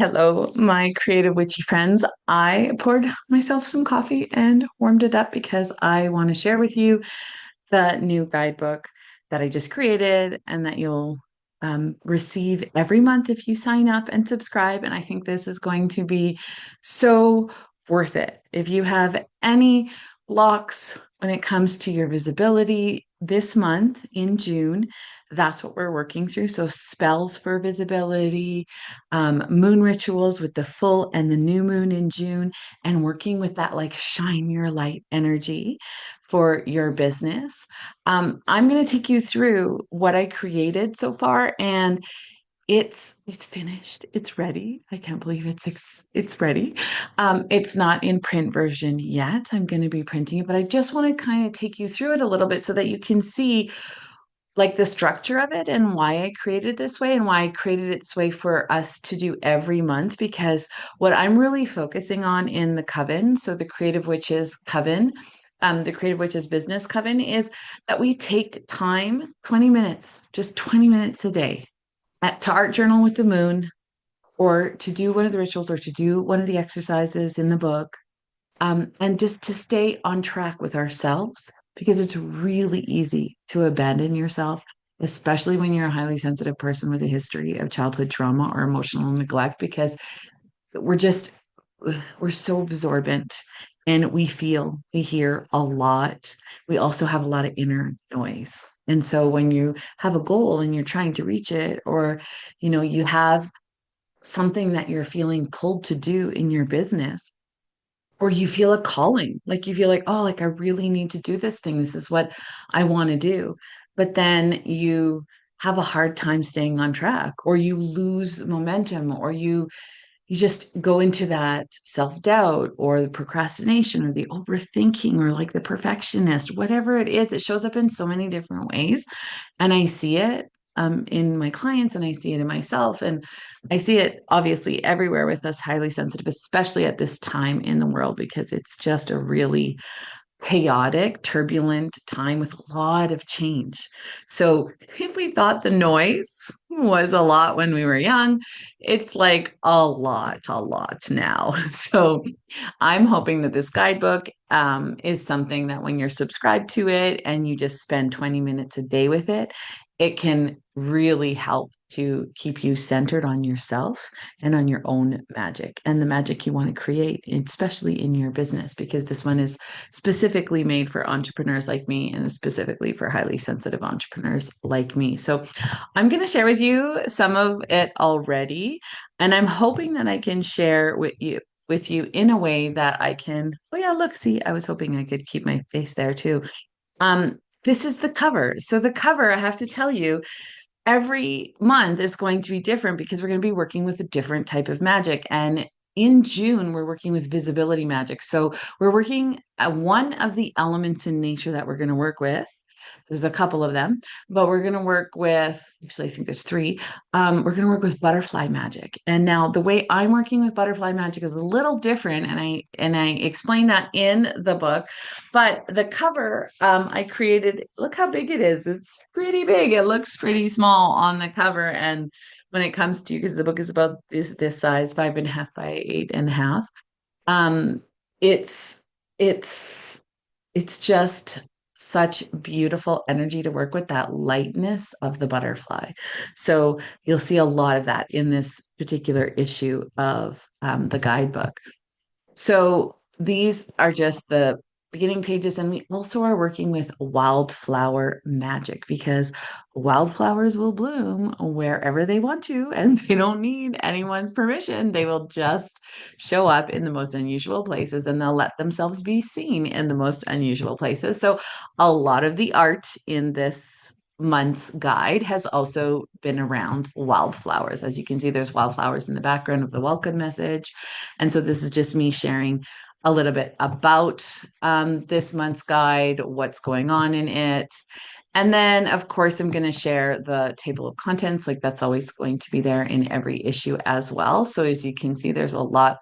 Hello, my creative witchy friends. I poured myself some coffee and warmed it up because I want to share with you the new guidebook that I just created and that you'll receive every month if you sign up and subscribe. And I think this is going to be so worth it. If you have any blocks when it comes to your visibility this month in June, that's what we're working through. So, spells for visibility, moon rituals with the full and the new moon in June, and working with that like shine your light energy for your business. I'm going to take you through what I created so far, and it's finished. It's ready. I can't believe it's ready. It's not in print version yet. I'm going to be printing it, but I just want to kind of take you through it a little bit so that you can see like the structure of it and why I created it this way and why I created it this way for us to do every month. Because what I'm really focusing on in the coven, so the Creative Witches Coven, the Creative Witches Business Coven, is that we take time, 20 minutes, just 20 minutes a day, to art journal with the moon, or to do one of the rituals, or to do one of the exercises in the book, and just to stay on track with ourselves, because it's really easy to abandon yourself, especially when you're a highly sensitive person with a history of childhood trauma or emotional neglect, because we're just, we're so absorbent and we hear a lot. We also have a lot of inner noise. And so when you have a goal and you're trying to reach it, or, you have something that you're feeling pulled to do in your business, or you feel a calling, like you feel like, oh, like I really need to do this thing. This is what I want to do. But then you have a hard time staying on track, or you lose momentum, or you just go into that self-doubt or the procrastination or the overthinking or like the perfectionist, whatever it is. It shows up in so many different ways. And I see it in my clients, and I see it in myself. And I see it obviously everywhere with us highly sensitive, especially at this time in the world, because it's just a really chaotic, turbulent time with a lot of change. So if we thought the noise was a lot when we were young, it's like a lot now. So I'm hoping that this guidebook is something that when you're subscribed to it and you just spend 20 minutes a day with it, it can really help to keep you centered on yourself and on your own magic and the magic you want to create, especially in your business, because this one is specifically made for entrepreneurs like me and specifically for highly sensitive entrepreneurs like me. So I'm going to share with you some of it already, and I'm hoping that I can share with you in a way that I can, oh yeah, look, see, I was hoping I could keep my face there too. This is the cover. So the cover, I have to tell you, every month is going to be different because we're going to be working with a different type of magic. And in June, we're working with visibility magic. So we're working at one of the elements in nature that we're going to work with. There's a couple of them, but we're going to work with, actually, I think there's three. We're going to work with butterfly magic. And now the way I'm working with butterfly magic is a little different. And I explain that in the book. But the cover I created, look how big it is. It's pretty big. It looks pretty small on the cover. And when it comes to, because the book is about this size, 5.5 by 8.5. Um, it's it's it's just such beautiful energy to work with, that lightness of the butterfly. So you'll see a lot of that in this particular issue of the guidebook. So these are just the beginning pages, and we also are working with wildflower magic, because wildflowers will bloom wherever they want to, and they don't need anyone's permission. They will just show up in the most unusual places, and they'll let themselves be seen in the most unusual places. So a lot of the art in this month's guide has also been around wildflowers. As you can see, there's wildflowers in the background of the welcome message. And so this is just me sharing a little bit about this month's guide, what's going on in it. And then, of course, I'm going to share the table of contents. Like that's always going to be there in every issue as well. So as you can see, there's a lot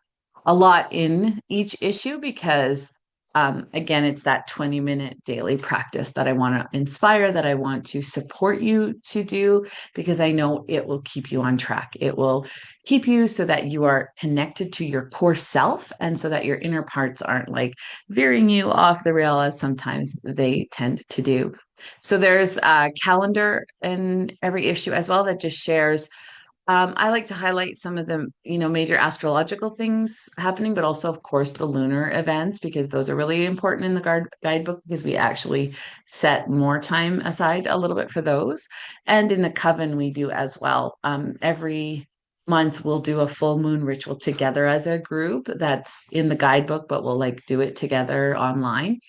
in each issue, because Again, it's that 20-minute daily practice that I want to inspire, that I want to support you to do, because I know it will keep you on track. It will keep you so that you are connected to your core self, and so that your inner parts aren't like veering you off the rail as sometimes they tend to do. So there's a calendar in every issue as well that just shares. I like to highlight some of the, major astrological things happening, but also, of course, the lunar events, because those are really important in the guidebook, because we actually set more time aside a little bit for those. And in the coven, we do as well. Every month, we'll do a full moon ritual together as a group. That's in the guidebook, but we'll like do it together online.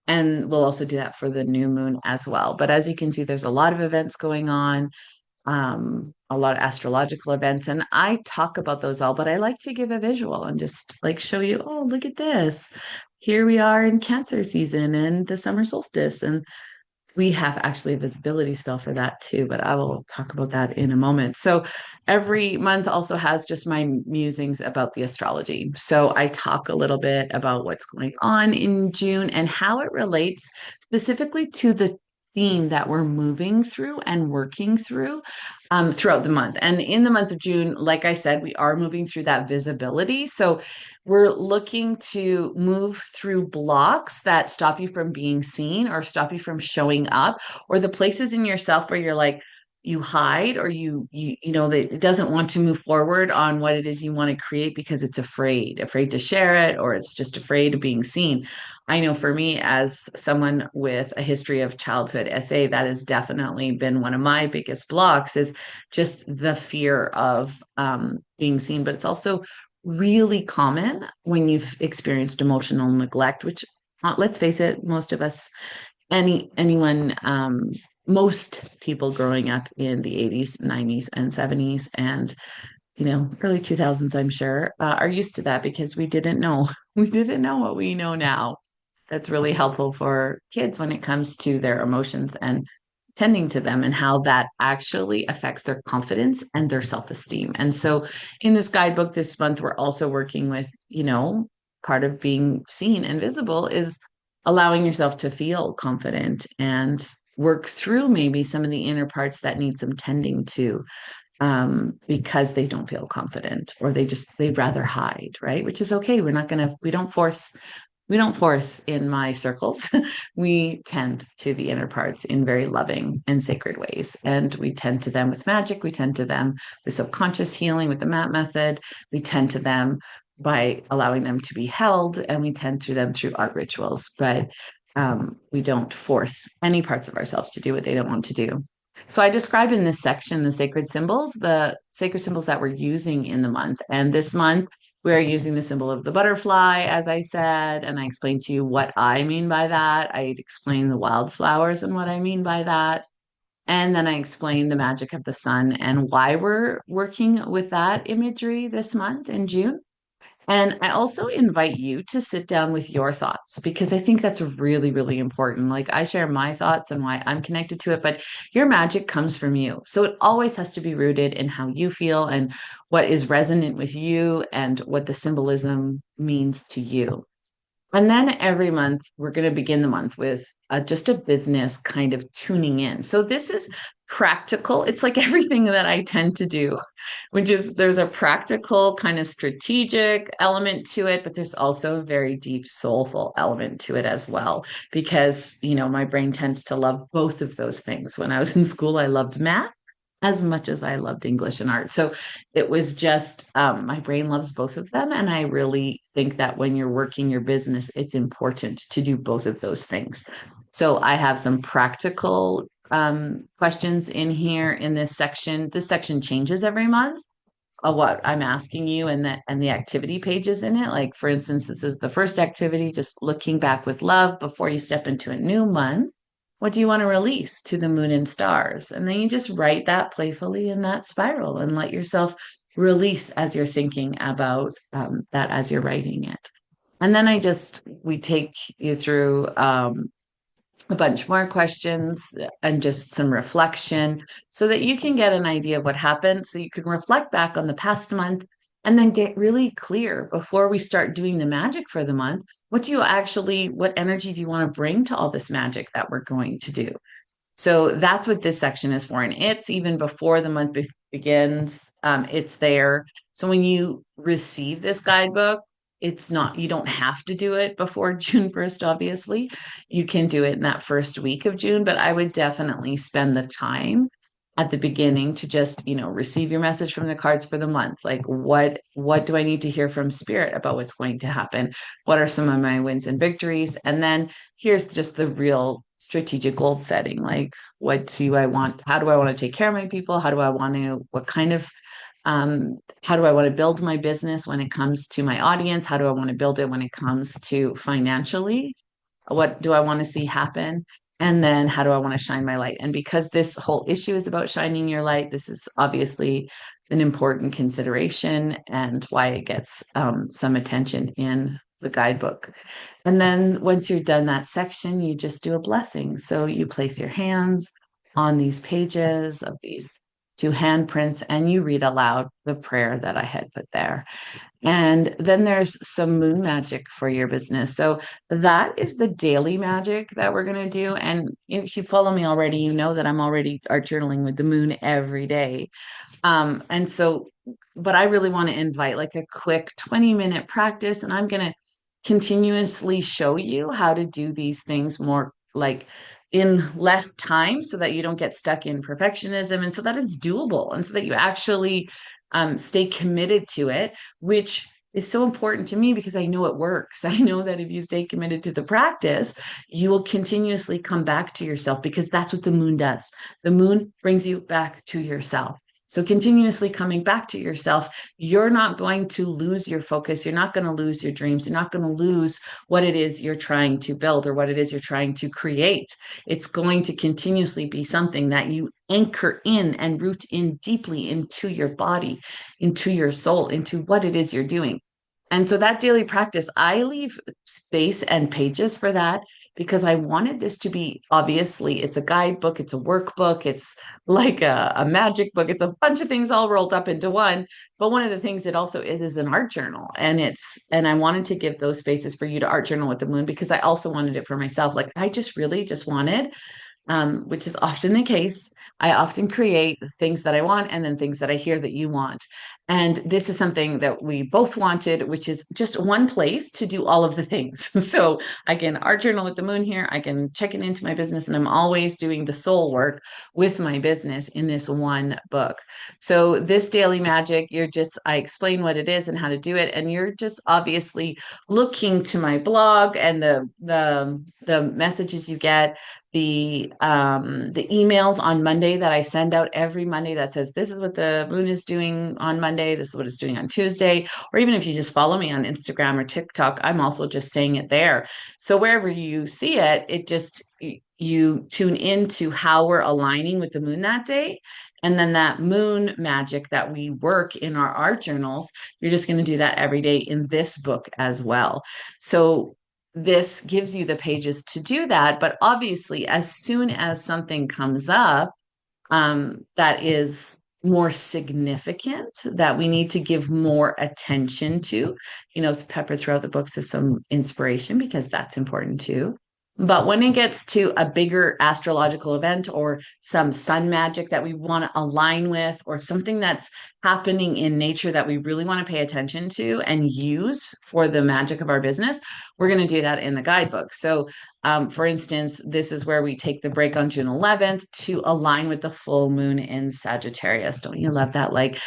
And we'll also do that for the new moon as well. But as you can see, there's a lot of events going on, a lot of astrological events. And I talk about those all, but I like to give a visual and just like show you, oh, look at this. Here we are in Cancer season and the summer solstice. And we have actually a visibility spell for that too, but I will talk about that in a moment. So every month also has just my musings about the astrology. So I talk a little bit about what's going on in June and how it relates specifically to the theme that we're moving through and working through throughout the month. And in the month of June, like I said, we are moving through that visibility. So we're looking to move through blocks that stop you from being seen or stop you from showing up, or the places in yourself where you're like, you hide, or that it doesn't want to move forward on what it is you want to create because it's afraid to share it, or it's just afraid of being seen. I know for me, as someone with a history of childhood SA, that has definitely been one of my biggest blocks, is just the fear of being seen. But it's also really common when you've experienced emotional neglect, which, let's face it, most of us, anyone, most people growing up in the 80s, 90s, and 70s, and early 2000s, I'm sure, are used to that, because we didn't know we didn't know what we know now. That's really helpful for kids when it comes to their emotions and tending to them, and how that actually affects their confidence and their self-esteem. And so in this guidebook this month, we're also working with, part of being seen and visible is allowing yourself to feel confident and work through maybe some of the inner parts that need some tending to, because they don't feel confident, or they'd rather hide, right? Which is okay. We don't force in my circles. We tend to the inner parts in very loving and sacred ways. And we tend to them with magic. We tend to them with subconscious healing with the MAP method. We tend to them by allowing them to be held, and we tend to them through art rituals. But we don't force any parts of ourselves to do what they don't want to do. So I describe in this section the sacred symbols that we're using in the month. And this month, we're using the symbol of the butterfly, as I said, and I explained to you what I mean by that. I explained the wildflowers and what I mean by that. And then I explained the magic of the sun and why we're working with that imagery this month in June. And I also invite you to sit down with your thoughts, because I think that's really, really important. Like, I share my thoughts and why I'm connected to it, but your magic comes from you. So it always has to be rooted in how you feel and what is resonant with you and what the symbolism means to you. And then every month, we're going to begin the month with just a business kind of tuning in. So this is practical. It's like everything that I tend to do, which is there's a practical kind of strategic element to it, but there's also a very deep soulful element to it as well. Because, my brain tends to love both of those things. When I was in school, I loved math as much as I loved English and art. So it was just, my brain loves both of them. And I really think that when you're working your business, it's important to do both of those things. So I have some practical questions in here in this section. This section changes every month of what I'm asking you, and the activity pages in it. Like, for instance, this is the first activity, just looking back with love before you step into a new month. What do you want to release to the moon and stars? And then you just write that playfully in that spiral and let yourself release as you're thinking about that as you're writing it. And then we take you through a bunch more questions and just some reflection, so that you can get an idea of what happened. So you can reflect back on the past month and then get really clear before we start doing the magic for the month. what energy do you want to bring to all this magic that we're going to do? So that's what this section is for. And it's even before the month begins, it's there. So when you receive this guidebook, it's not, you don't have to do it before June 1st, obviously. You can do it in that first week of June, but I would definitely spend the time at the beginning to just, receive your message from the cards for the month. Like what do I need to hear from spirit about what's going to happen? What are some of my wins and victories? And then here's just the real strategic goal setting. Like, what do I want? How do I want to take care of my people? How do I want to, what kind of, how do I want to build my business when it comes to my audience? How do I want to build it when it comes to financially? What do I want to see happen? And then how do I want to shine my light? And because this whole issue is about shining your light, this is obviously an important consideration and why it gets some attention in the guidebook. And then once you're done that section, you just do a blessing. So you place your hands on these pages of these two handprints and you read aloud the prayer that I had put there. And then there's some moon magic for your business. So that is the daily magic that we're going to do. And if you follow me already, you know that I'm already art journaling with the moon every day. And so, but I really want to invite like a quick 20-minute practice, and I'm going to continuously show you how to do these things more like in less time so that you don't get stuck in perfectionism and so that it's doable and so that you actually stay committed to it, which is so important to me because I know it works. I know that if you stay committed to the practice, you will continuously come back to yourself because that's what the moon does. The moon brings you back to yourself. So continuously coming back to yourself, you're not going to lose your focus. You're not going to lose your dreams. You're not going to lose what it is you're trying to build or what it is you're trying to create. It's going to continuously be something that you anchor in and root in deeply into your body, into your soul, into what it is you're doing. And so that daily practice, I leave space and pages for that because I wanted this to be obviously, it's a guidebook, it's a workbook, it's like a magic book, it's a bunch of things all rolled up into one. But one of the things it also is an art journal. And I wanted to give those spaces for you to art journal with the moon because I also wanted it for myself. Like I just really just wanted which is often the case. I often create things that I want and then things that I hear that you want. And this is something that we both wanted, which is just one place to do all of the things. So I can art journal with the moon here. I can check it into my business, and I'm always doing the soul work with my business in this one book. So this daily magic, I explain what it is and how to do it. And you're just obviously looking to my blog and the messages you get the emails on Monday that I send out every Monday that says this is what the moon is doing on Monday, this is what it's doing on Tuesday, or even if you just follow me on Instagram or TikTok, I'm also just saying it there. So wherever you see it, you tune into how we're aligning with the moon that day. And then that moon magic that we work in our art journals, you're just going to do that every day in this book as well. So this gives you the pages to do that. But obviously, as soon as something comes up that is more significant, that we need to give more attention to, pepper throughout the books is some inspiration because that's important too. But when it gets to a bigger astrological event or some sun magic that we want to align with, or something that's happening in nature that we really want to pay attention to and use for the magic of our business, we're going to do that in the guidebook. So, for instance, this is where we take the break on June 11th to align with the full moon in Sagittarius. Don't you love that? Like,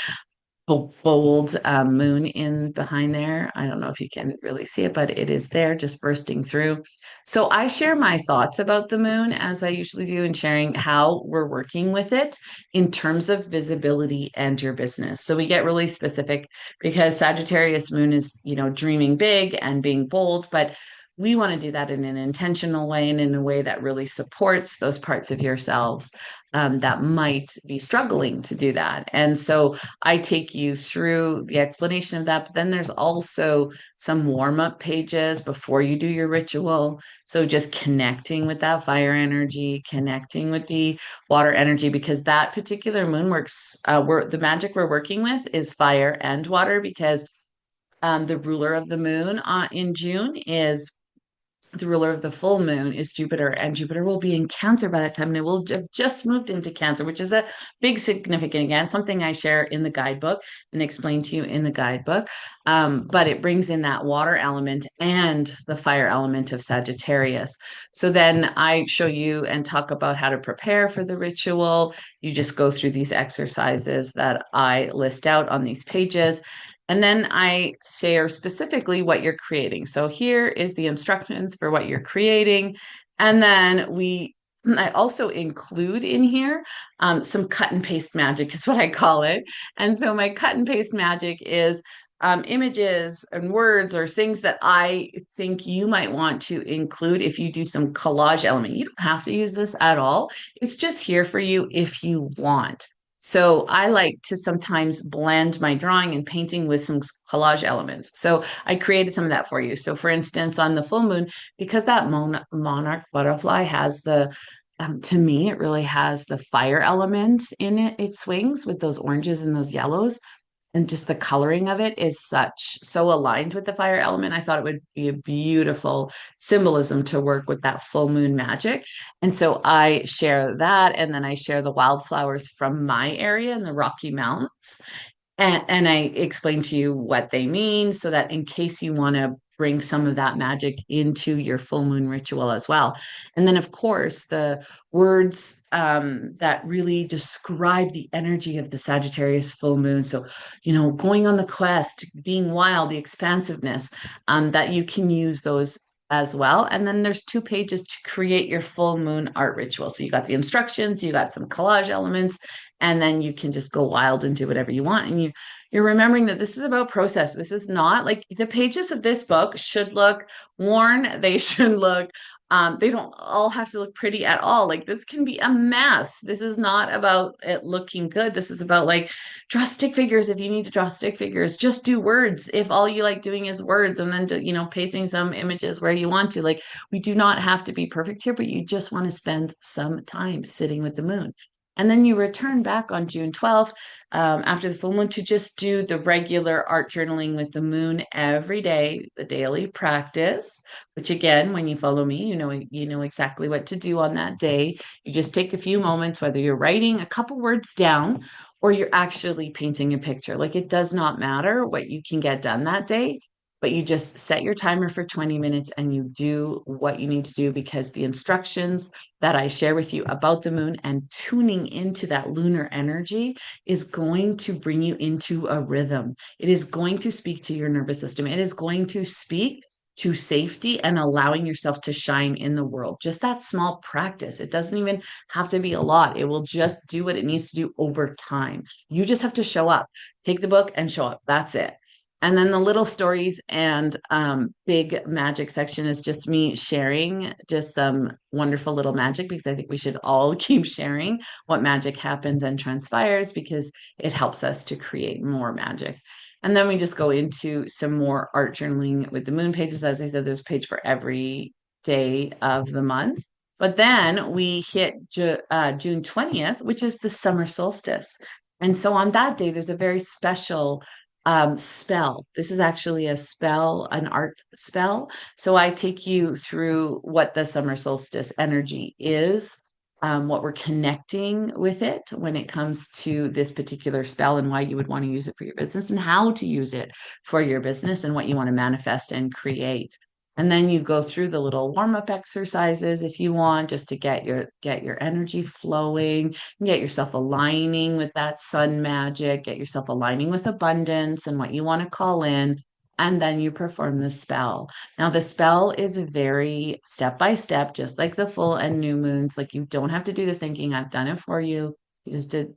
bold moon in behind there. I don't know if you can really see it, but it is there just bursting through. So I share my thoughts about the moon as I usually do and sharing how we're working with it in terms of visibility and your business. So we get really specific because Sagittarius moon is, dreaming big and being bold, but we want to do that in an intentional way and in a way that really supports those parts of yourselves that might be struggling to do that. And so I take you through the explanation of that. But then there's also some warm up pages before you do your ritual. So just connecting with that fire energy, connecting with the water energy, because that particular moon works, the magic we're working with is fire and water because the ruler of the moon in June is the ruler of the full moon is Jupiter, and Jupiter will be in Cancer by that time, and it will have just moved into Cancer, which is a big significant, again, something I share in the guidebook and explain to you in the guidebook. But it brings in that water element and the fire element of Sagittarius. So then I show you and talk about how to prepare for the ritual. You just go through these exercises that I list out on these pages. And then I share specifically what you're creating. So here is the instructions for what you're creating. And then I also include in here some cut and paste magic, is what I call it. And so my cut and paste magic is images and words or things that I think you might want to include if you do some collage element. You don't have to use this at all. It's just here for you if you want. So I like to sometimes blend my drawing and painting with some collage elements. So I created some of that for you. So for instance, on the full moon, because that monarch butterfly has to me, it really has the fire element in it. It swings with those oranges and those yellows, and just the coloring of it is so aligned with the fire element. I thought it would be a beautiful symbolism to work with that full moon magic. And so I share that, and then I share the wildflowers from my area in the Rocky Mountains. And I explain to you what they mean so that in case you want to bring some of that magic into your full moon ritual as well. And then, of course, the words that really describe the energy of the Sagittarius full moon. So, going on the quest, being wild, the expansiveness, that you can use those as well. And then there's 2 pages to create your full moon art ritual. So you got the instructions, you got some collage elements, and then you can just go wild and do whatever you want. And you're remembering that this is about process. This is not like the pages of this book should look worn. They should look they don't all have to look pretty at all. Like this can be a mess. This is not about it looking good. This is about like draw stick figures if you need to draw stick figures. Just do words if all you like doing is words, and then pasting some images where you want to. Like we do not have to be perfect here, but you just want to spend some time sitting with the moon. And then you return back on June 12th, after the full moon, to just do the regular art journaling with the moon every day, the daily practice, which again, when you follow me, you know exactly what to do on that day. You just take a few moments, whether you're writing a couple words down or you're actually painting a picture. Like it does not matter what you can get done that day, but you just set your timer for 20 minutes and you do what you need to do, because the instructions that I share with you about the moon and tuning into that lunar energy is going to bring you into a rhythm. It is going to speak to your nervous system. It is going to speak to safety and allowing yourself to shine in the world. Just that small practice. It doesn't even have to be a lot. It will just do what it needs to do over time. You just have to show up, take the book and show up. That's it. And then the little stories and big magic section is just me sharing just some wonderful little magic, because I think we should all keep sharing what magic happens and transpires, because it helps us to create more magic. And then we just go into some more art journaling with the moon pages. As I said, there's a page for every day of the month. But then we hit June 20th, which is the summer solstice. And so on that day, there's a very special spell. This is actually a spell, an art spell. So I take you through what the summer solstice energy is, what we're connecting with it when it comes to this particular spell, and why you would want to use it for your business, and how to use it for your business, and what you want to manifest and create. And then you go through the little warm-up exercises if you want, just to get your energy flowing, get yourself aligning with that sun magic, get yourself aligning with abundance and what you want to call in. And then you perform the spell. Now, the spell is very step by step, just like the full and new moons. Like you don't have to do the thinking. I've done it for you. You just did,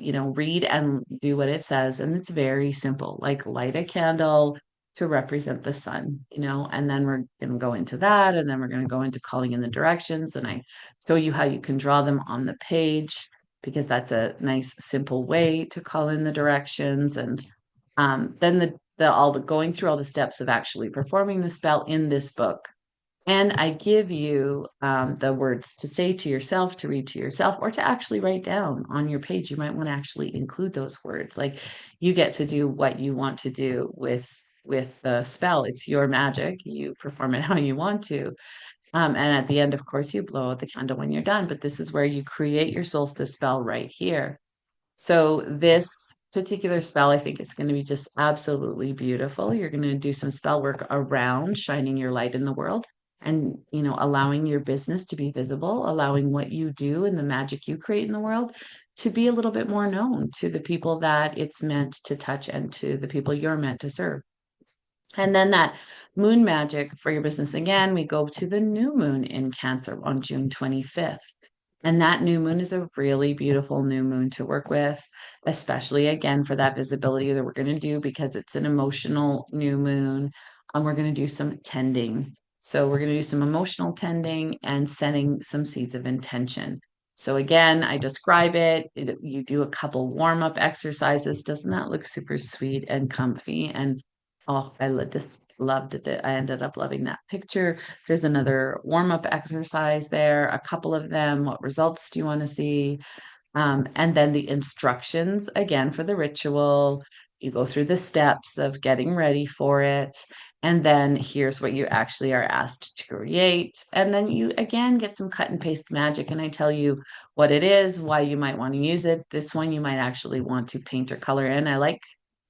read and do what it says. And it's very simple, like light a candle to represent the sun, and then we're going to go into that. And then we're going to go into calling in the directions. And I show you how you can draw them on the page, because that's a nice, simple way to call in the directions. And then all the going through all the steps of actually performing the spell in this book. And I give you the words to say to yourself, to read to yourself, or to actually write down on your page. You might want to actually include those words. Like you get to do what you want to do with with the spell. It's your magic. You perform it how you want to. And at the end, of course, you blow out the candle when you're done. But this is where you create your solstice spell right here. So this particular spell, I think it's going to be just absolutely beautiful. You're going to do some spell work around shining your light in the world and, allowing your business to be visible, allowing what you do and the magic you create in the world to be a little bit more known to the people that it's meant to touch and to the people you're meant to serve. And then that moon magic for your business again, we go to the new moon in Cancer on June 25th. And that new moon is a really beautiful new moon to work with, especially again for that visibility that we're going to do because it's an emotional new moon. We're going to do some tending. So we're going to do some emotional tending and setting some seeds of intention. So again, I describe it. You do a couple warm up exercises. Doesn't that look super sweet and comfy? And oh, just loved it. I ended up loving that picture. There's another warm-up exercise there, a couple of them. What results do you want to see? And then the instructions again for the ritual. You go through the steps of getting ready for it. And then here's what you actually are asked to create. And then you again get some cut and paste magic. And I tell you what it is, why you might want to use it. This one you might actually want to paint or color in. I like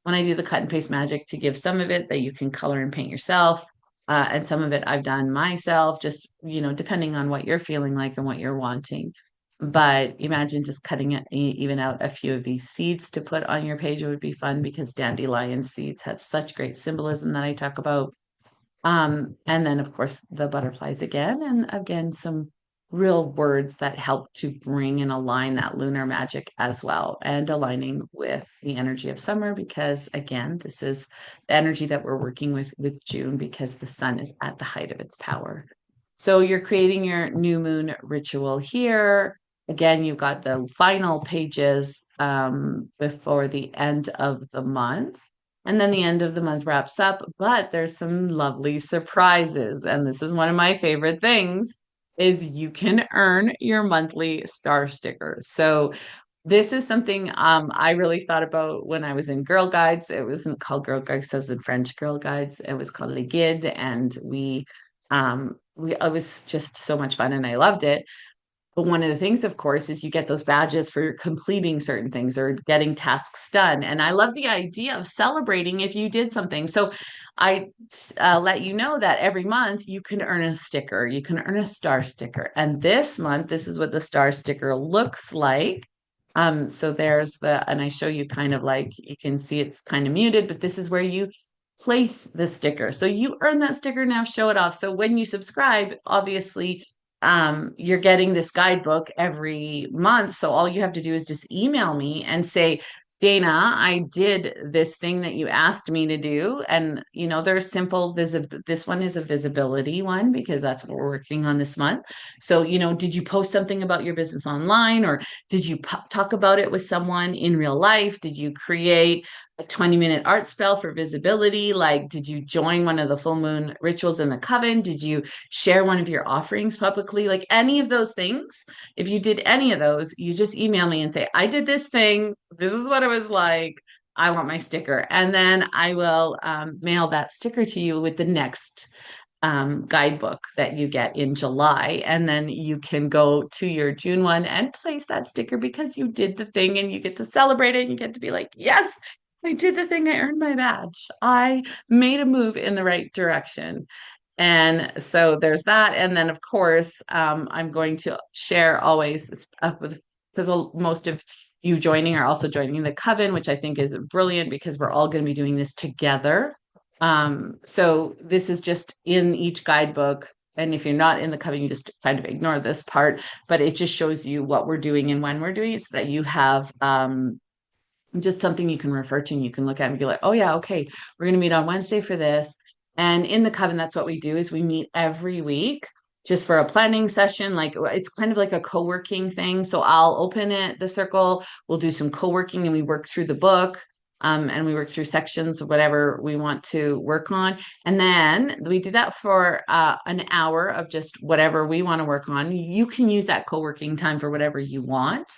when I do the cut and paste magic to give some of it that you can color and paint yourself. And some of it I've done myself, just, depending on what you're feeling like and what you're wanting. But imagine just cutting it, even out a few of these seeds to put on your page. It would be fun because dandelion seeds have such great symbolism that I talk about. And then, of course, the butterflies again, and again, some real words that help to bring and align that lunar magic as well, and aligning with the energy of summer, because again, this is the energy that we're working with June because the sun is at the height of its power. So you're creating your new moon ritual here. Again, you've got the final pages before the end of the month. And then the end of the month wraps up, but there's some lovely surprises. And this is one of my favorite things is you can earn your monthly star stickers. So this is something I really thought about when I was in Girl Guides. It wasn't called Girl Guides, I was in French Girl Guides. It was called Le Guide, and it was just so much fun, and I loved it. But one of the things, of course, is you get those badges for completing certain things or getting tasks done. And I love the idea of celebrating if you did something. So I let you know that every month you can earn a sticker, you can earn a star sticker. And this month, this is what the star sticker looks like. So there's and I show you kind of like, you can see it's kind of muted, but this is where you place the sticker. So you earn that sticker now, show it off. So when you subscribe, obviously, you're getting this guidebook every month. So all you have to do is just email me and say, Dana, I did this thing that you asked me to do. And, there's simple this one is a visibility one because that's what we're working on this month. So, did you post something about your business online, or did you talk about it with someone in real life? Did you create a 20-minute art spell for visibility? Like, did you join one of the full moon rituals in the coven? Did you share one of your offerings publicly? Like any of those things, if you did any of those, you just email me and say, I did this thing. This is what it was like. I want my sticker. And then I will mail that sticker to you with the next guidebook that you get in July. And then you can go to your June one and place that sticker because you did the thing, and you get to celebrate it and you get to be like, yes, I did the thing. I earned my badge. I made a move in the right direction. And so there's that. And then, of course, I'm going to share always with, because most of you joining are also joining the coven, which I think is brilliant because we're all going to be doing this together. So this is just in each guidebook. And if you're not in the coven, you just kind of ignore this part, but it just shows you what we're doing and when we're doing it so that you have just something you can refer to and you can look at and be like, oh yeah, okay, we're going to meet on Wednesday for this. And in the coven, that's what we do is we meet every week just for a planning session. Like it's kind of like a co-working thing. So I'll open it, the circle, we'll do some co-working and we work through the book. And we work through sections of whatever we want to work on. And then we do that for an hour of just whatever we want to work on. You can use that co-working time for whatever you want.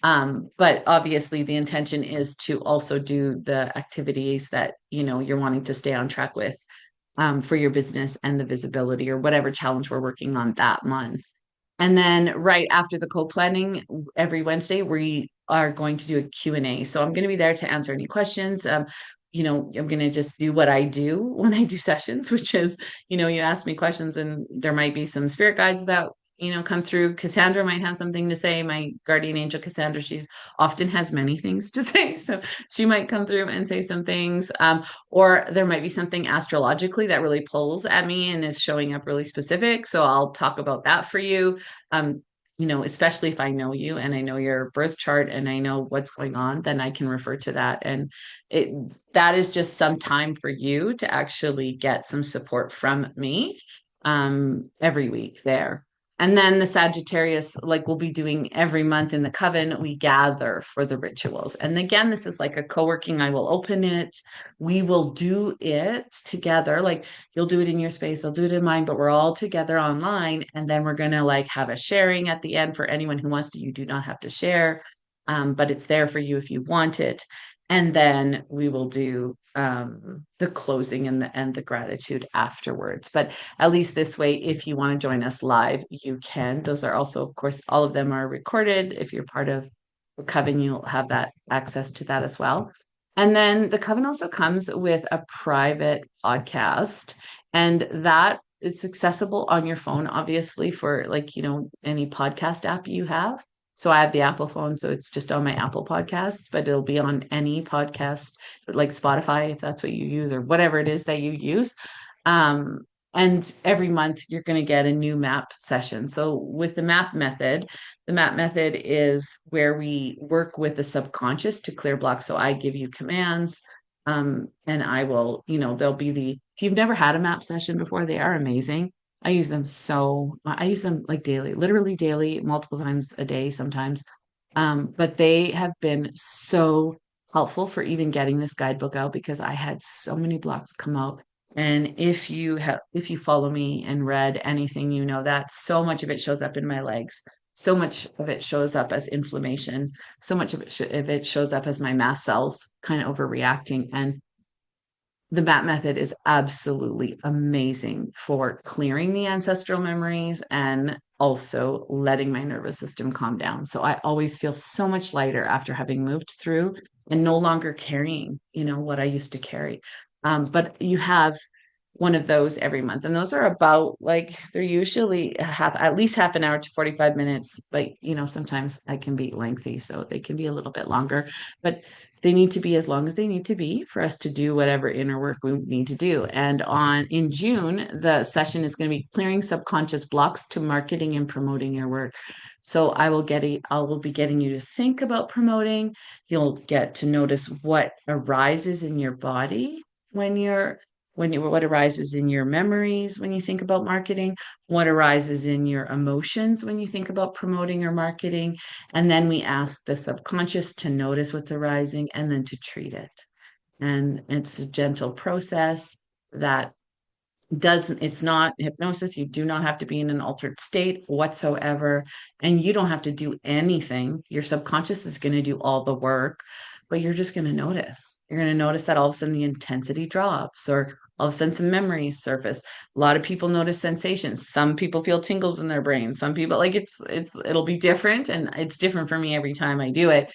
But obviously the intention is to also do the activities that, you're wanting to stay on track with, for your business and the visibility or whatever challenge we're working on that month. And then right after the co-planning, every Wednesday, we are going to do a Q&A. So I'm going to be there to answer any questions. I'm going to just do what I do when I do sessions, which is, you ask me questions and there might be some spirit guides that, come through. Cassandra might have something to say. My guardian angel, Cassandra, she's often has many things to say. So she might come through and say some things. Or there might be something astrologically that really pulls at me and is showing up really specific. So I'll talk about that for you. Especially if I know you and I know your birth chart and I know what's going on, then I can refer to that. And it that is just some time for you to actually get some support from me every week there. And then the Sagittarius, like we'll be doing every month in the coven, we gather for the rituals. And again, this is like a co-working. I will open it. We will do it together. Like you'll do it in your space, I'll do it in mine, but we're all together online. And then we're gonna like have a sharing at the end for anyone who wants to. You do not have to share, but it's there for you if you want it. And then we will do the closing and the gratitude afterwards. But at least this way, if you want to join us live, you can. Those are also, of course, all of them are recorded. If you're part of the coven, you'll have that access to that as well. And then the coven also comes with a private podcast, and that it's accessible on your phone, obviously, for like, any podcast app you have. So I have the Apple phone, so it's just on my Apple podcasts, but it'll be on any podcast like Spotify, if that's what you use, or whatever it is that you use. Um, and every month you're going to get a new map session. So with the map method is where we work with the subconscious to clear blocks. So I give you commands, and I will, there'll be if you've never had a map session before, they are amazing. I use them like daily, literally daily, multiple times a day sometimes. But they have been so helpful for even getting this guidebook out because I had so many blocks come out. And if you follow me and read anything, you know that so much of it shows up in my legs. So much of it shows up as inflammation. So much of it shows up as my mast cells kind of overreacting. And the MAP method is absolutely amazing for clearing the ancestral memories and also letting my nervous system calm down. So I always feel so much lighter after having moved through and no longer carrying, what I used to carry. But you have one of those every month. And those are about like they're usually at least half an hour to 45 minutes, but sometimes I can be lengthy, so they can be a little bit longer, but they need to be as long as they need to be for us to do whatever inner work we need to do. And in June, the session is going to be clearing subconscious blocks to marketing and promoting your work. So I will be getting you to think about promoting. You'll get to notice what arises in your body what arises in your memories when you think about marketing, what arises in your emotions when you think about promoting or marketing. And then we ask the subconscious to notice what's arising and then to treat it. And it's a gentle process that doesn't it's not hypnosis. You do not have to be in an altered state whatsoever, and you don't have to do anything. Your subconscious is going to do all the work, but you're just going to notice. You're going to notice that all of a sudden the intensity drops, or all of a sudden some memories surface. A lot of people notice sensations. Some people feel tingles in their brain. Some people like it'll be different, and it's different for me every time I do it.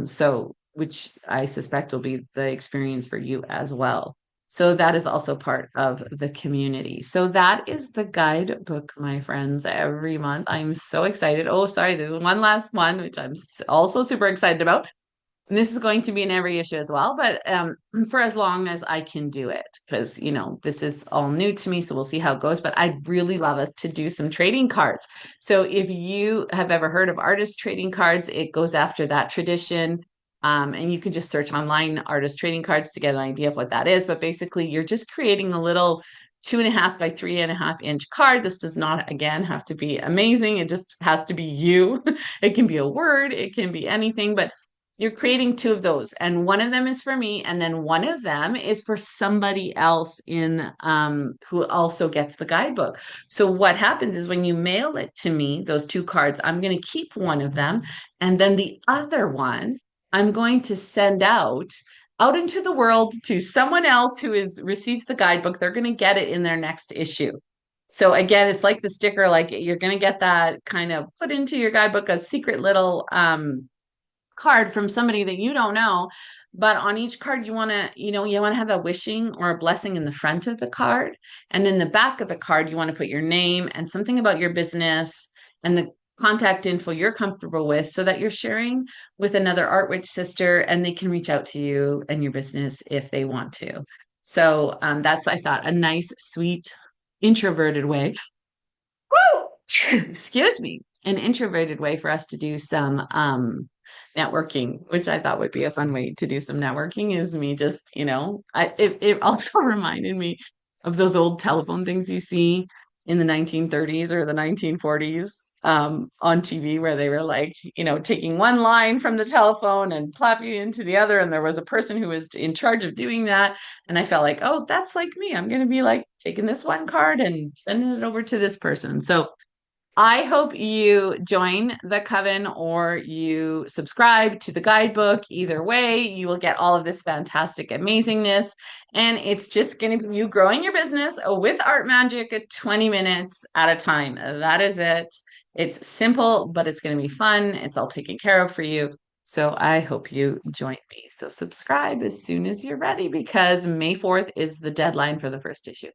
So which I suspect will be the experience for you as well. So that is also part of the community. So that is the guidebook, my friends, every month. I'm so excited. Oh, sorry, there's one last one, which I'm also super excited about. And this is going to be in every issue as well, but for as long as I can do it, because, this is all new to me. So we'll see how it goes. But I'd really love us to do some trading cards. So if you have ever heard of artist trading cards, it goes after that tradition. And you can just search online artist trading cards to get an idea of what that is. But basically, you're just creating a little 2.5 by 3.5 inch card. This does not, again, have to be amazing. It just has to be you. It can be a word, it can be anything, but you're creating two of those, and one of them is for me, and then one of them is for somebody else in who also gets the guidebook. So what happens is when you mail it to me, those two cards, I'm going to keep one of them, and then the other one I'm going to send out into the world to someone else who is receives the guidebook. They're going to get it in their next issue. So again, it's like the sticker, like you're going to get that kind of put into your guidebook, a secret little card from somebody that you don't know. But on each card, you want to have a wishing or a blessing in the front of the card. And in the back of the card, you want to put your name and something about your business and the contact info you're comfortable with so that you're sharing with another Art Witch sister and they can reach out to you and your business if they want to. So that's, I thought, a nice, sweet, introverted way. Woo! Excuse me, an introverted way for us to do some networking, which I thought would be a fun way to do some networking is me just, it also reminded me of those old telephone things you see in the 1930s or the 1940s on TV where they were like, taking one line from the telephone and plopping it into the other. And there was a person who was in charge of doing that. And I felt like, oh, that's like me. I'm going to be like taking this one card and sending it over to this person. So I hope you join the coven or you subscribe to the guidebook. Either way, you will get all of this fantastic amazingness. And it's just going to be you growing your business with art magic at 20 minutes at a time. That is it. It's simple, but it's going to be fun. It's all taken care of for you. So I hope you join me. So subscribe as soon as you're ready because May 4th is the deadline for the first issue.